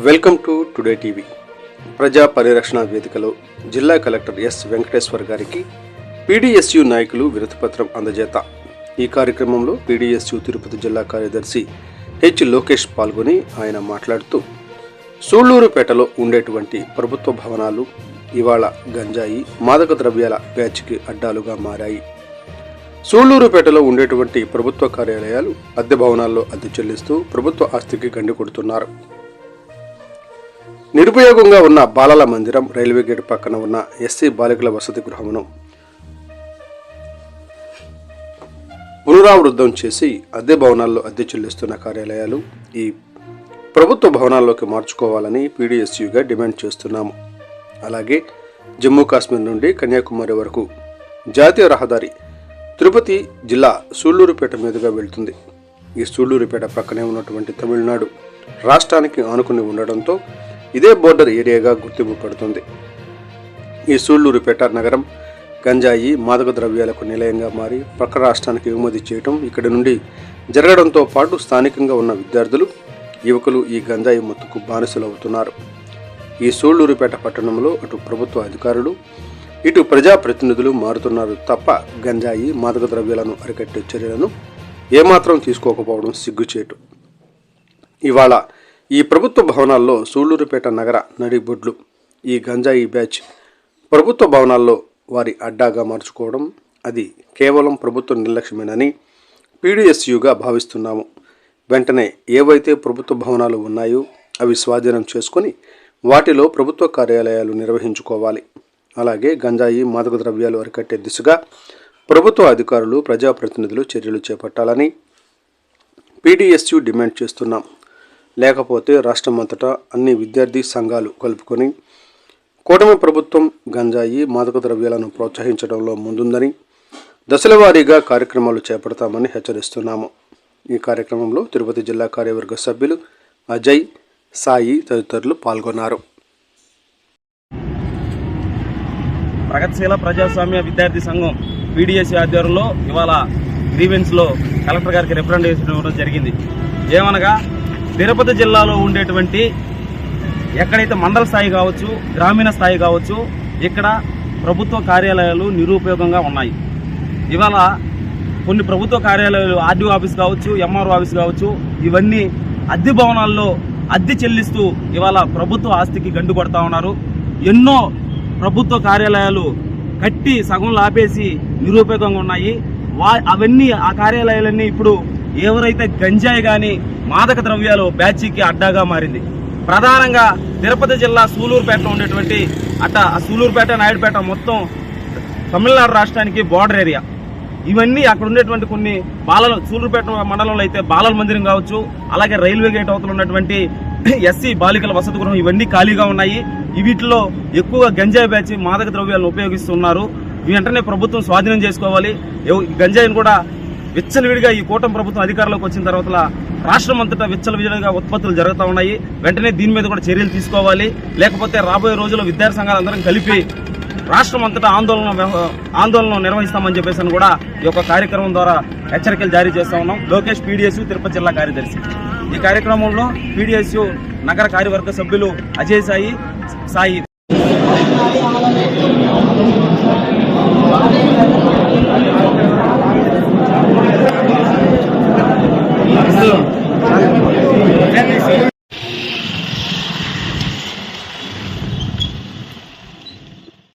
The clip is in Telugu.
Welcome to today TV. ప్రజా పరిరక్షణ వేదికలో జిల్లా కలెక్టర్ ఎస్ వెంకటేశ్వర్ గారికి పీడీఎస్యు నాయకులు వినతిపత్రం అందజేత. ఈ కార్యక్రమంలో పీడీఎస్యు తిరుపతి జిల్లా కార్యదర్శి హెచ్ లోకేష్ పాల్గొని ఆయన మాట్లాడుతూ, సూళ్లూరుపేటలో ఉండేటువంటి ప్రభుత్వ భవనాలు ఇవాళ గంజాయి మాదక ద్రవ్యాల బ్యాచ్కి అడ్డాలుగా మారాయి. సూళ్లూరుపేటలో ఉండేటువంటి ప్రభుత్వ కార్యాలయాలు అద్దె భవనాల్లో అద్దె చెల్లిస్తూ ప్రభుత్వ ఆస్తికి గండి కొడుతున్నారు. నిరుపయోగంగా ఉన్న బాలల మందిరం, రైల్వే గేట్ పక్కన ఉన్న ఎస్సీ బాలికల వసతి గృహమును పునరావృతం చేసి అద్దె భవనాల్లో అద్దె చెల్లిస్తున్న కార్యాలయాలు ఈ ప్రభుత్వ భవనాల్లోకి మార్చుకోవాలని పీడీఎస్యూగా డిమాండ్ చేస్తున్నాము. అలాగే జమ్మూ కాశ్మీర్ నుండి కన్యాకుమారి వరకు జాతీయ రహదారి తిరుపతి జిల్లా సూళ్లూరుపేట మీదుగా వెళ్తుంది. ఈ సూళ్లూరుపేట పక్కనే ఉన్నటువంటి తమిళనాడు రాష్ట్రానికి ఆనుకుని ఉండడంతో ఇదే బోర్డర్ ఏరియాగా గుర్తింపు పడుతుంది. ఈ సూళ్లూరుపేట నగరం గంజాయి మాదక ద్రవ్యాలకు నిలయంగా మారి పక్క రాష్ట్రానికి ఎగుమతి చేయడం ఇక్కడి నుండి జరగడంతో పాటు స్థానికంగా ఉన్న విద్యార్థులు, యువకులు ఈ గంజాయి మత్తుకు బానిసలవుతున్నారు. ఈ సూళ్లూరుపేట పట్టణంలో అటు ప్రభుత్వ అధికారులు, ఇటు ప్రజాప్రతినిధులు మారుతున్నారు తప్ప గంజాయి మాదక ద్రవ్యాలను అరికట్టే చర్యలను ఏమాత్రం తీసుకోకపోవడం సిగ్గుచేటు. ఇవాళ ఈ ప్రభుత్వ భవనాల్లో సూళ్లూరుపేట నగర నడిబొడ్లు ఈ గంజాయి బ్యాచ్ ప్రభుత్వ భవనాల్లో వారి అడ్డాగా మార్చుకోవడం అది కేవలం ప్రభుత్వ నిర్లక్ష్యమేనని పీడీఎస్యూగా భావిస్తున్నాము. వెంటనే ఏవైతే ప్రభుత్వ భవనాలు ఉన్నాయో అవి స్వాధీనం చేసుకొని వాటిలో ప్రభుత్వ కార్యాలయాలు నిర్వహించుకోవాలి. అలాగే గంజాయి మాదక ద్రవ్యాలు అరికట్టే దిశగా ప్రభుత్వ అధికారులు, ప్రజాప్రతినిధులు చర్యలు చేపట్టాలని పీడీఎస్యూ డిమాండ్ చేస్తున్నాం. లేకపోతే రాష్ట్రమంతటా అన్ని విద్యార్థి సంఘాలు కలుపుకొని కూటమి ప్రభుత్వం గంజాయి మాదక ద్రవ్యాలను ప్రోత్సహించడంలో ముందుందని దశలవారీగా కార్యక్రమాలు చేపడతామని హెచ్చరిస్తున్నాము. ఈ కార్యక్రమంలో తిరుపతి జిల్లా కార్యవర్గ సభ్యులు అజయ్, సాయి తదితరులు పాల్గొన్నారు. ప్రగతిశీల ప్రజాస్వామ్య విద్యార్థి సంఘం పీడీఎస్ ఆధ్వర్యంలో ఇవాళ గ్రీవెన్స్లో కలెక్టర్ గారికి రిప్రజెంటేషన్ ఇవ్వడం జరిగింది. ఏమనగా తిరుపతి జిల్లాలో ఉండేటువంటి ఎక్కడైతే మండల స్థాయి కావచ్చు, గ్రామీణ స్థాయి కావచ్చు, ఇక్కడ ప్రభుత్వ కార్యాలయాలు నిరుపయోగంగా ఉన్నాయి. ఇవాళ కొన్ని ప్రభుత్వ కార్యాలయాలు ఆర్డీఓ ఆఫీస్ కావచ్చు, ఎంఆర్ఓ ఆఫీస్ కావచ్చు, ఇవన్నీ అద్దె భవనాల్లో అద్దె చెల్లిస్తూ ఇవాళ ప్రభుత్వ ఆస్తికి గండు కొడతా ఉన్నారు. ఎన్నో ప్రభుత్వ కార్యాలయాలు కట్టి సగంలో ఆపేసి నిరుపయోగంగా ఉన్నాయి. అవన్నీ ఆ కార్యాలయాలన్నీ ఇప్పుడు ఎవరైతే గంజాయి కానీ మాదక ద్రవ్యాలు బ్యాచీకి అడ్డాగా మారింది. ప్రధానంగా తిరుపతి జిల్లా సూళ్లూరుపేటలో ఉండేటువంటి సూళ్లూరుపేట, నాయుడుపేట మొత్తం తమిళనాడు రాష్ట్రానికి బోర్డర్ ఏరియా. ఇవన్నీ అక్కడ ఉండేటువంటి కొన్ని సూళ్లూరుపేట మండలంలో అయితే బాలల మందిరం కావచ్చు, అలాగే రైల్వే గేట్ అవతల ఉన్నటువంటి ఎస్సీ బాలికల వసతి గృహం ఇవన్నీ ఖాళీగా ఉన్నాయి. వీటిలో ఎక్కువగా గంజాయి బ్యాచ్ మాదక ద్రవ్యాలను ఉపయోగిస్తున్నారు. వెంటనే ప్రభుత్వం స్వాధీనం చేసుకోవాలి. గంజాయిని కూడా విచ్చలవిడిగా ఈ కూటమి ప్రభుత్వం అధికారంలోకి వచ్చిన తర్వాత రాష్ట్రం అంతటా విచ్చలవిడిగా ఉత్పత్తులు జరుగుతూ ఉన్నాయి. వెంటనే దీని మీద కూడా చర్యలు తీసుకోవాలి. లేకపోతే రాబోయే రోజుల్లో విద్యార్థి సంఘాలందరం కలిపి రాష్ట్రం అంతటా ఆందోళన నిర్వహిస్తామని చెప్పేసి కూడా ఈ యొక్క కార్యక్రమం ద్వారా హెచ్చరికలు జారీ చేస్తా ఉన్నాం. లోకేష్, పీడీఎస్యూ తిరుపతి జిల్లా కార్యదర్శి. ఈ కార్యక్రమంలో పీడీఎస్యూ నగర కార్యవర్గ సభ్యులు అజయ్, సాయి